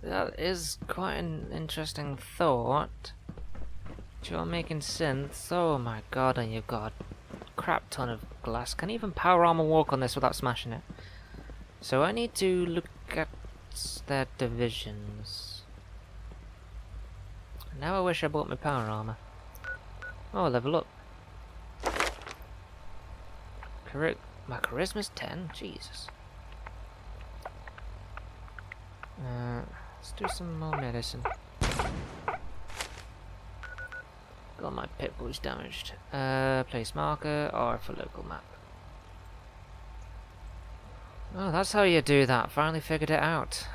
That is quite an interesting thought. You're making synths. Oh my god, and you've got a crap ton of glass. Can even power armor walk on this without smashing it? So I need to look at their divisions. Now I wish I bought my power armor. Oh, level up. My charisma's 10? Jesus. Let's do some more medicine. Got my pit bull's damaged. Place marker or for local map. Oh, that's how you do that. Finally figured it out.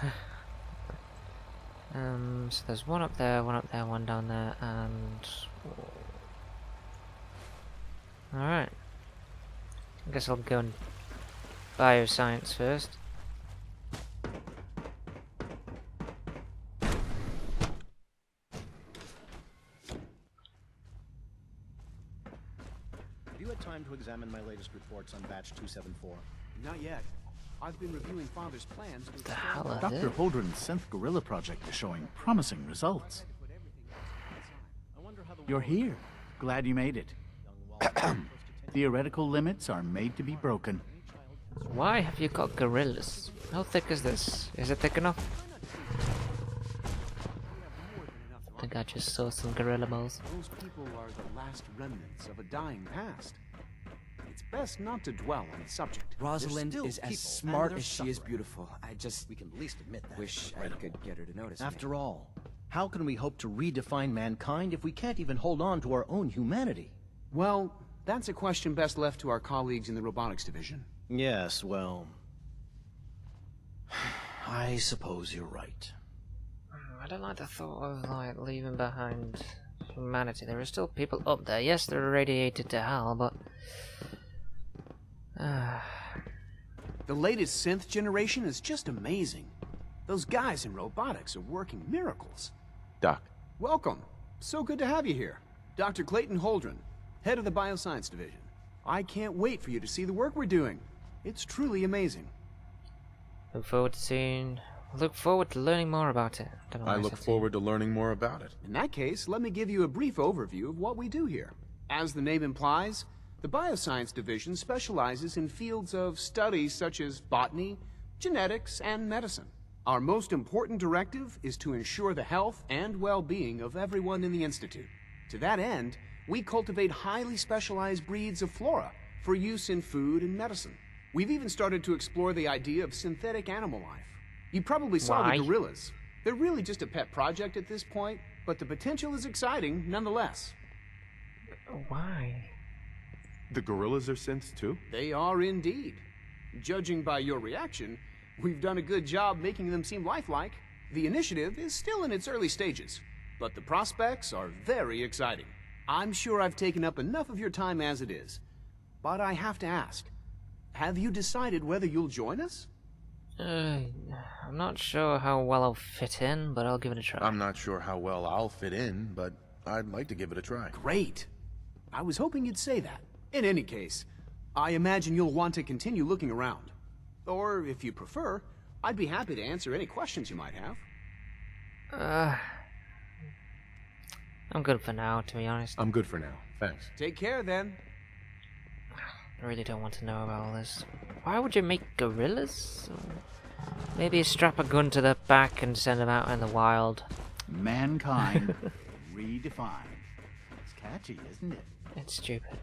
So there's one up there, one down there, and... Alright. I guess I'll go and bioscience first. Have you had time to examine my latest reports on batch 274? Not yet. I've been reviewing Father's plans. What the hell are Dr. Holdren's synth gorilla project is showing promising results. You're here. Glad you made it. Theoretical limits are made to be broken. Why have you got gorillas? How thick is this? Is it thick enough? I think I just saw some gorilla balls. Those people are the last remnants of a dying past. It's best not to dwell on the subject. Rosalind is as smart as she is beautiful. We can at least admit that. Wish I could get her to notice me. After all, how can we hope to redefine mankind if we can't even hold on to our own humanity? Well, that's a question best left to our colleagues in the robotics division. Yes, well... I suppose you're right. I don't like the thought of like leaving behind humanity. There are still people up there. Yes, they're irradiated to hell, but the latest synth generation is just amazing. Those guys in robotics are working miracles. Doc. Welcome. So good to have you here. Dr. Clayton Holdren, head of the Bioscience Division. I can't wait for you to see the work we're doing. It's truly amazing. look forward to learning more about it. I look forward to learning more about it. In that case, let me give you a brief overview of what we do here. As the name implies, the Bioscience Division specializes in fields of study such as botany, genetics, and medicine. Our most important directive is to ensure the health and well-being of everyone in the Institute. To that end, we cultivate highly specialized breeds of flora for use in food and medicine. We've even started to explore the idea of synthetic animal life. You probably saw the gorillas. They're really just a pet project at this point, but the potential is exciting nonetheless. Why? The gorillas are synths too? They are indeed. Judging by your reaction, we've done a good job making them seem lifelike. The initiative is still in its early stages, but the prospects are very exciting. I'm sure I've taken up enough of your time as it is, but I have to ask, have you decided whether you'll join us? I'm not sure how well I'll fit in, but I'll give it a try. I'm not sure how well I'll fit in, but I'd like to give it a try. Great. I was hoping you'd say that. In any case, I imagine you'll want to continue looking around. Or, if you prefer, I'd be happy to answer any questions you might have. I'm good for now, to be honest. I'm good for now. Thanks. Take care, then. I really don't want to know about all this. Why would you make gorillas? Maybe strap a gun to their back and send them out in the wild. Mankind redefined. It's catchy, isn't it? It's stupid.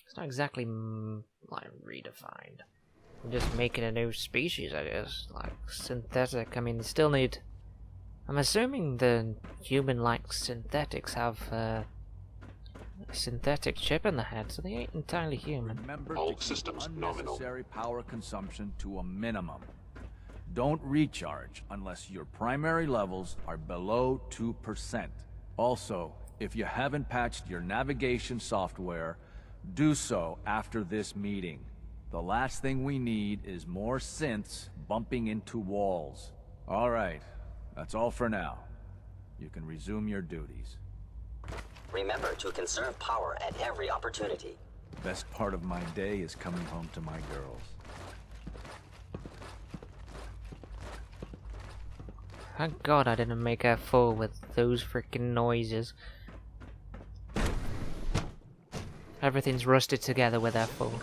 It's not exactly like redefined. I'm just making a new species, I guess. Like synthetic. I mean, they still need. I'm assuming the human-like synthetics have a synthetic chip in the head, so they ain't entirely human. Remember to keep unnecessary power consumption to a minimum. Don't recharge unless your primary levels are below 2%. Also, if you haven't patched your navigation software, do so after this meeting. The last thing we need is more synths bumping into walls. All right, that's all for now. You can resume your duties. Remember to conserve power at every opportunity. Best part of my day is coming home to my girls. Thank God I didn't make her fall with those freaking noises. Everything's rusted together with her fall.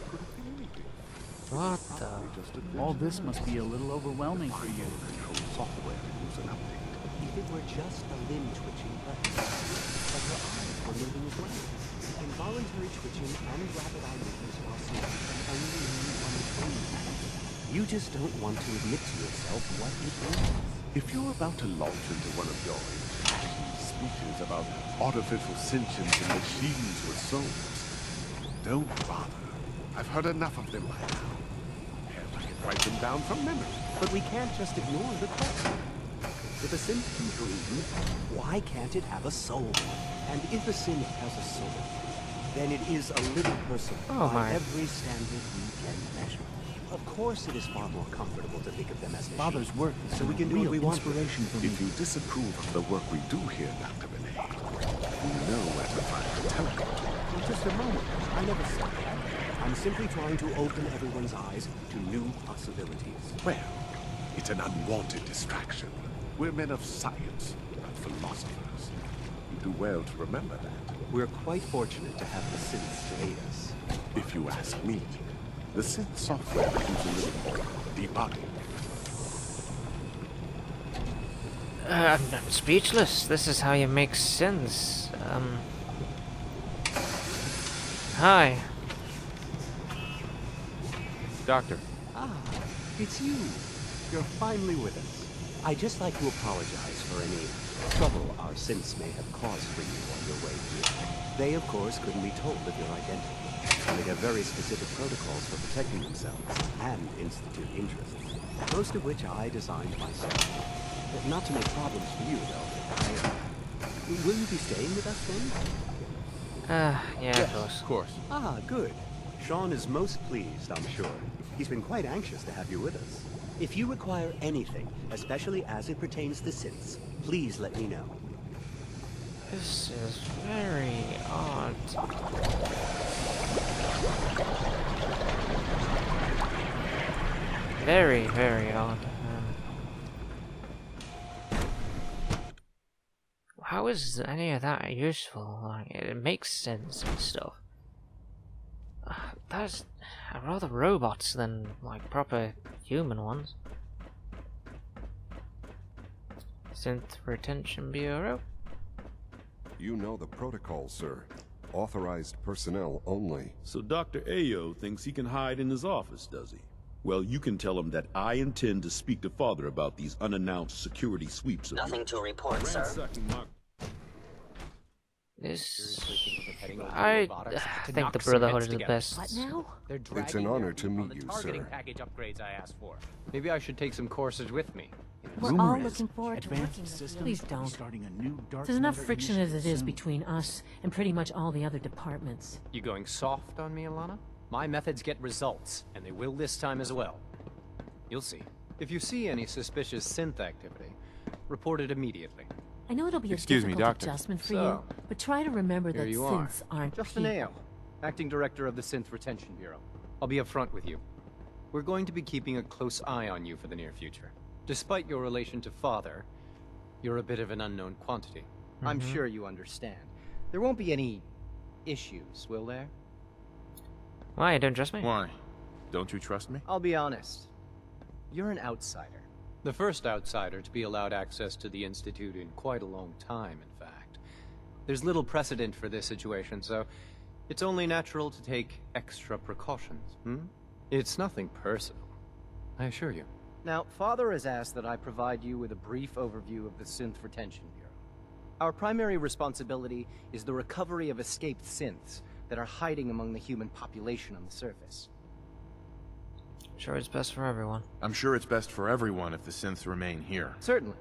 What the? All this must be a little overwhelming for you. If it were just a limb twitching, perhaps. But your eyes were moving as well. Involuntary twitching and rapid eye movements while sleeping can only mean one thing. You just don't want to admit to yourself what it is. If you're about to launch into one of your impassioned speeches about artificial sentience and machines with souls, don't bother. I've heard enough of them by now. Hell, I can write them down from memory. But we can't just ignore the question. If a synth can dream, why can't it have a soul? And if a synth has a soul, then it is a living person by every standard we can measure. Of course, it is far more comfortable to think of them as machines. Father's work is so we can do what we want. Inspiration for me. If you disapprove of the work we do here, Dr. Benet, you know where to find the teleport. Well, just a moment. I never said that. I'm simply trying to open everyone's eyes to new possibilities. Well, it's an unwanted distraction. We're men of science, not philosophers. You do well to remember that. We're quite fortunate to have the synths to aid us. If you ask me, the synth software needs a little more debugging. I'm speechless. This is how you make sense. Hi. Doctor. Ah, it's you. You're finally with us. I'd just like to apologize for any trouble our synths may have caused for you on your way here. They, of course, couldn't be told of your identity. And they have very specific protocols for protecting themselves and Institute interests, most of which I designed myself. Not to make problems for you, though. Will you be staying with us then? Yeah, Yes, of course. Ah, good. Sean is most pleased, I'm sure. He's been quite anxious to have you with us. If you require anything, especially as it pertains to synths, please let me know. This is very odd. Very, very odd. How is any of that useful? Like, it makes sense and stuff. That's rather robots than like proper human ones. Synth Retention Bureau. You know the protocol, sir. Authorized personnel only. So Dr. Ayo thinks he can hide in his office, does he? Well, you can tell him that I intend to speak to Father about these unannounced security sweeps. Nothing to report, sir. This... I think the Brotherhood is the best. What now? It's an honor to meet you, sir. Package upgrades I asked for. Maybe I should take some courses with me. We're all looking forward to working with you. Please don't. There's enough friction as it is between us and pretty much all the other departments. You going soft on me, Alana? My methods get results, and they will this time as well. You'll see. If you see any suspicious synth activity, report it immediately. I know it'll be a difficult adjustment for you, but try to remember that synths aren't Justin Ayo, Acting Director of the Synth Retention Bureau. I'll be upfront with you. We're going to be keeping a close eye on you for the near future. Despite your relation to Father, you're a bit of an unknown quantity. I'm sure you understand. There won't be any issues, will there? Why? Don't trust me? Why? Don't you trust me? I'll be honest. You're an outsider. The first outsider to be allowed access to the Institute in quite a long time, in fact. There's little precedent for this situation, so it's only natural to take extra precautions, It's nothing personal, I assure you. Now, Father has asked that I provide you with a brief overview of the Synth Retention Bureau. Our primary responsibility is the recovery of escaped synths that are hiding among the human population on the surface. Sure, it's best for everyone. I'm sure it's best for everyone if the synths remain here. Certainly.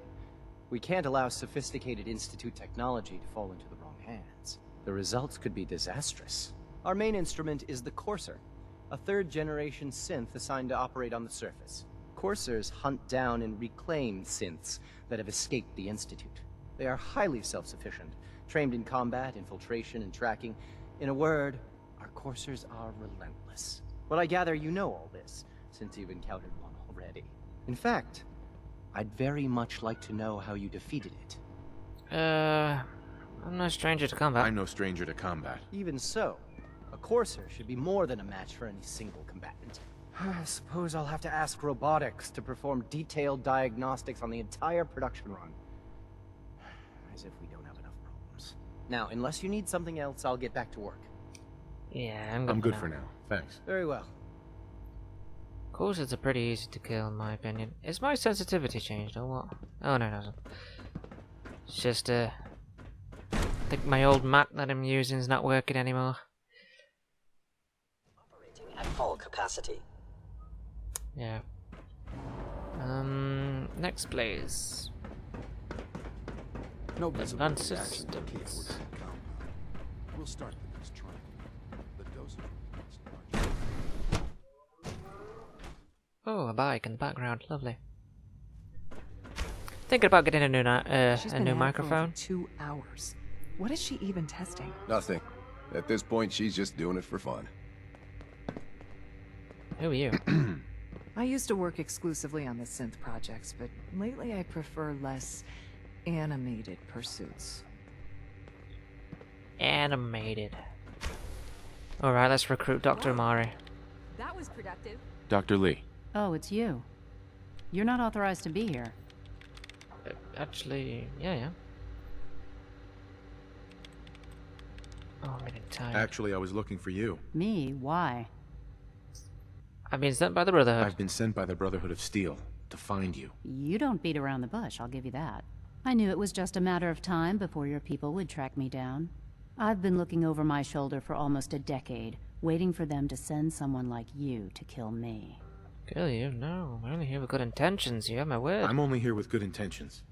We can't allow sophisticated Institute technology to fall into the wrong hands. The results could be disastrous. Our main instrument is the Courser, a third-generation synth assigned to operate on the surface. Coursers hunt down and reclaim synths that have escaped the Institute. They are highly self-sufficient, trained in combat, infiltration, and tracking. In a word, our Coursers are relentless. But I gather you know all this, since you've encountered one already. In fact, I'd very much like to know how you defeated it. I'm no stranger to combat. I'm no stranger to combat. Even so, a courser should be more than a match for any single combatant. I suppose I'll have to ask robotics to perform detailed diagnostics on the entire production run. As if we don't have enough problems. Now, unless you need something else, I'll get back to work. Yeah, I'm good for now. Thanks. Very well. Coursers are pretty easy to kill, in my opinion. Is my sensitivity changed or what? Oh, no, it hasn't. It's just, I think my old Mac that I'm using is not working anymore. Operating at full capacity. Yeah. Next place. No visible Advanced reaction to systems. keyboards and compound. We'll start with this triangle. The dosage will be large. Oh, a bike in the background, lovely. Thinking about getting a new microphone. For 2 hours. What is she even testing? Nothing. At this point, she's just doing it for fun. Who are you? I used to work exclusively on the synth projects, but lately I prefer less animated pursuits. Animated. Alright, let's recruit Dr. Amari. That was productive. Dr. Lee. Oh, it's you. You're not authorized to be here. Actually, yeah. Oh, I'm getting tired. Actually, I was looking for you. Me? Why? I've been sent by the Brotherhood. I've been sent by the Brotherhood of Steel to find you. You don't beat around the bush, I'll give you that. I knew it was just a matter of time before your people would track me down. I've been looking over my shoulder for almost a decade, waiting for them to send someone like you to kill me. Kill you? No, I'm only here with good intentions. You have my word. I'm only here with good intentions.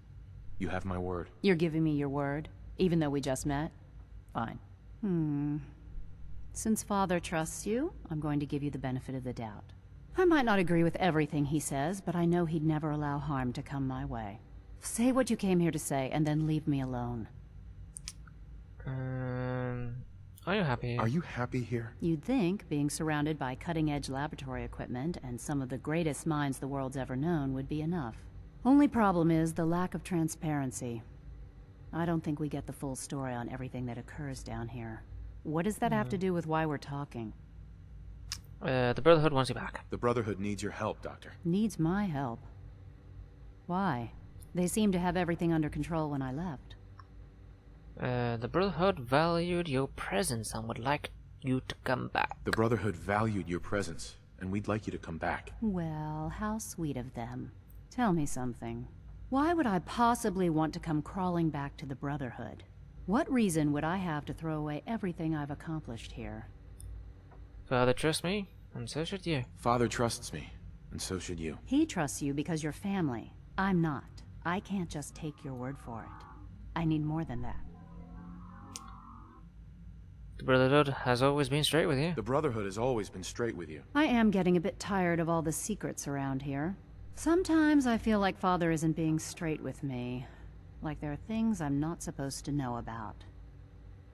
You have my word. You're giving me your word, even though we just met? Fine. Since Father trusts you, I'm going to give you the benefit of the doubt. I might not agree with everything he says, but I know he'd never allow harm to come my way. Say what you came here to say, and then leave me alone. Are you happy here? Are you happy here? You'd think being surrounded by cutting-edge laboratory equipment and some of the greatest minds the world's ever known would be enough. Only problem is the lack of transparency. I don't think we get the full story on everything that occurs down here. What does that have to do with why we're talking? The Brotherhood wants you back. The Brotherhood needs your help, Doctor. Needs my help. Why? They seemed to have everything under control when I left. The Brotherhood valued your presence and would like you to come back. The Brotherhood valued your presence, and we'd like you to come back. Well, how sweet of them. Tell me something. Why would I possibly want to come crawling back to the Brotherhood? What reason would I have to throw away everything I've accomplished here? Father trusts me, and so should you. Father trusts me, and so should you. He trusts you because you're family. I'm not. I can't just take your word for it. I need more than that. The Brotherhood has always been straight with you. The Brotherhood has always been straight with you. I am getting a bit tired of all the secrets around here. Sometimes I feel like Father isn't being straight with me. Like there are things I'm not supposed to know about.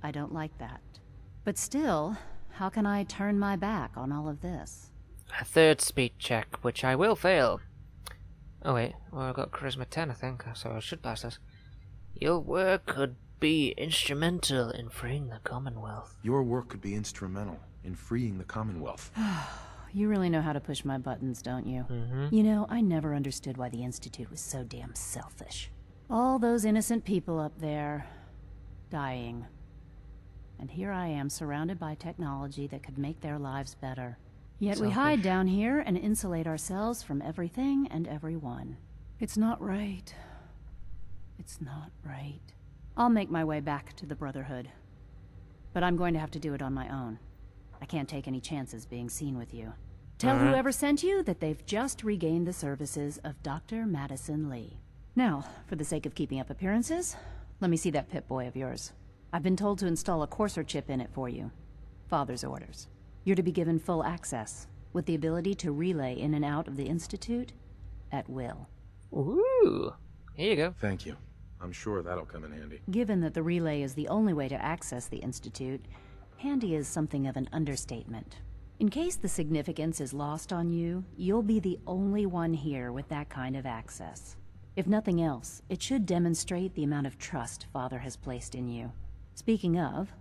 I don't like that. But still, how can I turn my back on all of this? A third speed check, which I will fail. Oh wait, well I've got Charisma 10 I think, so I should pass this. Your work could be instrumental in freeing the Commonwealth. Your work could be instrumental in freeing the Commonwealth. You really know how to push my buttons, don't you? You know, I never understood why the Institute was so damn selfish. All those innocent people up there, dying. And here I am, surrounded by technology that could make their lives better. Yet we hide down here and insulate ourselves from everything and everyone. It's not right. It's not right. I'll make my way back to the Brotherhood. But I'm going to have to do it on my own. I can't take any chances being seen with you. Tell whoever sent you that they've just regained the services of Dr. Madison Lee. Now, for the sake of keeping up appearances, let me see that Pip-Boy of yours. I've been told to install a courser chip in it for you. Father's orders. You're to be given full access, with the ability to relay in and out of the Institute at will. Ooh, here you go. Thank you. I'm sure that'll come in handy. Given that the relay is the only way to access the Institute, handy is something of an understatement. In case the significance is lost on you, you'll be the only one here with that kind of access. If nothing else, it should demonstrate the amount of trust Father has placed in you. Speaking of,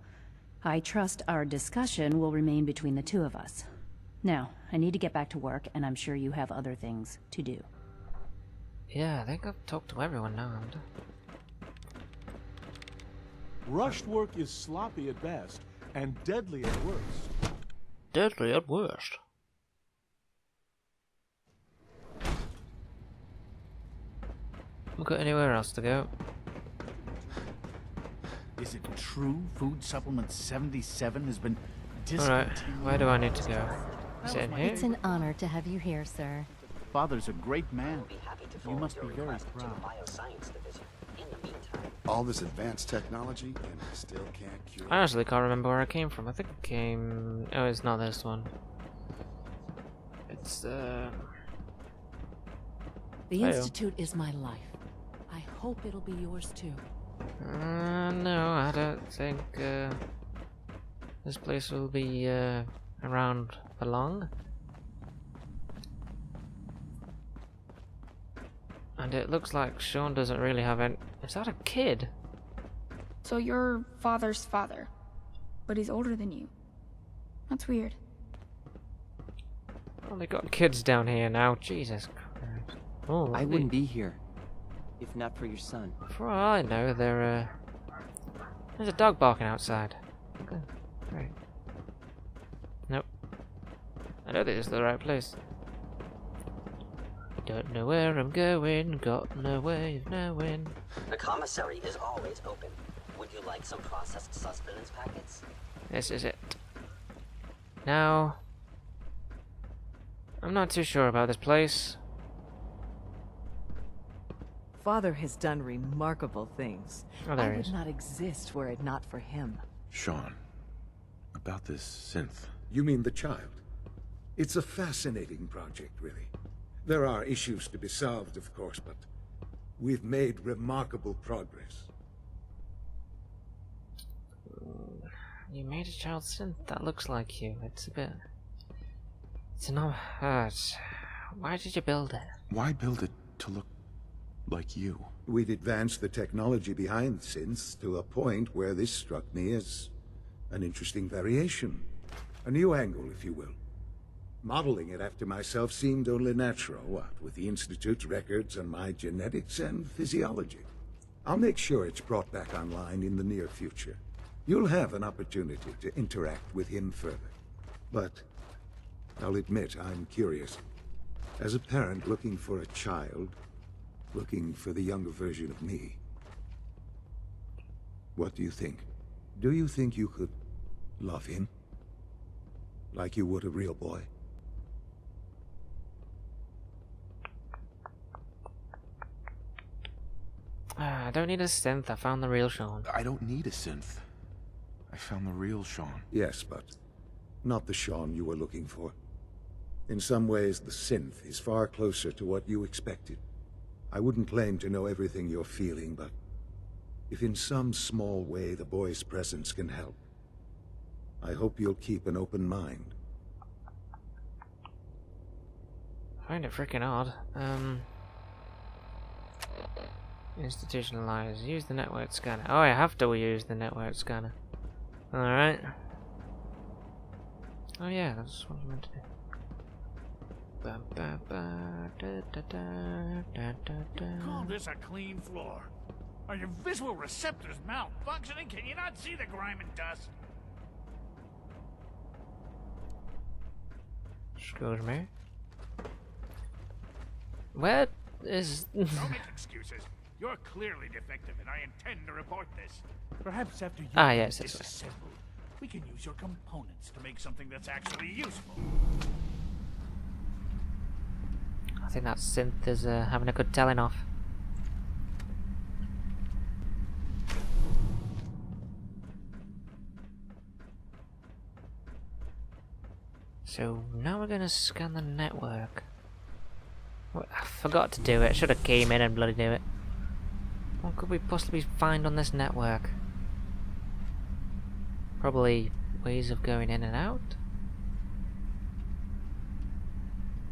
I trust our discussion will remain between the two of us. Now, I need to get back to work, and I'm sure you have other things to do. Yeah, I think I've talked to everyone now. Rushed work is sloppy at best and deadly at worst. Deadly at worst. We've got anywhere else to go. Is it true Food Supplement 77 has been Alright, discontinued? where do I need to go? Is it in here? It's an honor to have you here, sir. Father's a great man. You must be very proud. All this advanced technology, and I still can't cure. I honestly can't remember where I came from. I think I came... Oh, it's not this one. It's, The Institute is my life. I hope it'll be yours too. No, I don't think, this place will be, around for long. And it looks like Sean doesn't really have any... Is that a kid? So you're Father's father, but he's older than you. That's weird. Oh, they got kids down here now. Jesus Christ. Oh, I wouldn't be here if not for your son. For all I know, they're, there's a dog barking outside. Okay, great. Nope. I don't think this is the right place. Don't know where I'm going, got no way of knowing. The commissary is always open. Would you like some processed sustenance packets? This is it. Now, I'm not too sure about this place. Father has done remarkable things. Oh, there I he would is. not exist were it not for him. Sean, about this synth. You mean the child? It's a fascinating project, really. There are issues to be solved, of course, but we've made remarkable progress. You made a child synth that looks like you. It's a bit... It's not... why did you build it? Why build it to look like you? We'd advanced the technology behind synths to a point where this struck me as an interesting variation. A new angle, if you will. Modeling it after myself seemed only natural, what with the Institute's records and my genetics and physiology. I'll make sure it's brought back online in the near future. You'll have an opportunity to interact with him further. But I'll admit I'm curious. As a parent looking for a child, looking for the younger version of me, what do you think? Do you think you could love him? Like you would a real boy? I don't need a synth, I found the real Sean. I don't need a synth. I found the real Sean. Yes, but not the Sean you were looking for. In some ways, the synth is far closer to what you expected. I wouldn't claim to know everything you're feeling, but if in some small way the boy's presence can help, I hope you'll keep an open mind. I find it freaking odd. Institutionalize. Use the network scanner. Oh, I have to use the network scanner. Alright. Oh yeah, that's what I meant to do. Ba, ba, ba, da, da, da, da, da. Call this a clean floor. Are your visual receptors malfunctioning? Can you not see the grime and dust? Excuse me. Where is... Don't make excuses. You're clearly defective, and I intend to report this. Perhaps after you yes, that's disassembled, we can use your components to make something that's actually useful. I think that synth is having a good telling off. So now we're gonna scan the network. I forgot to do it. Should have came in and bloody do it. What could we possibly find on this network? Probably ways of going in and out?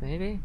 Maybe?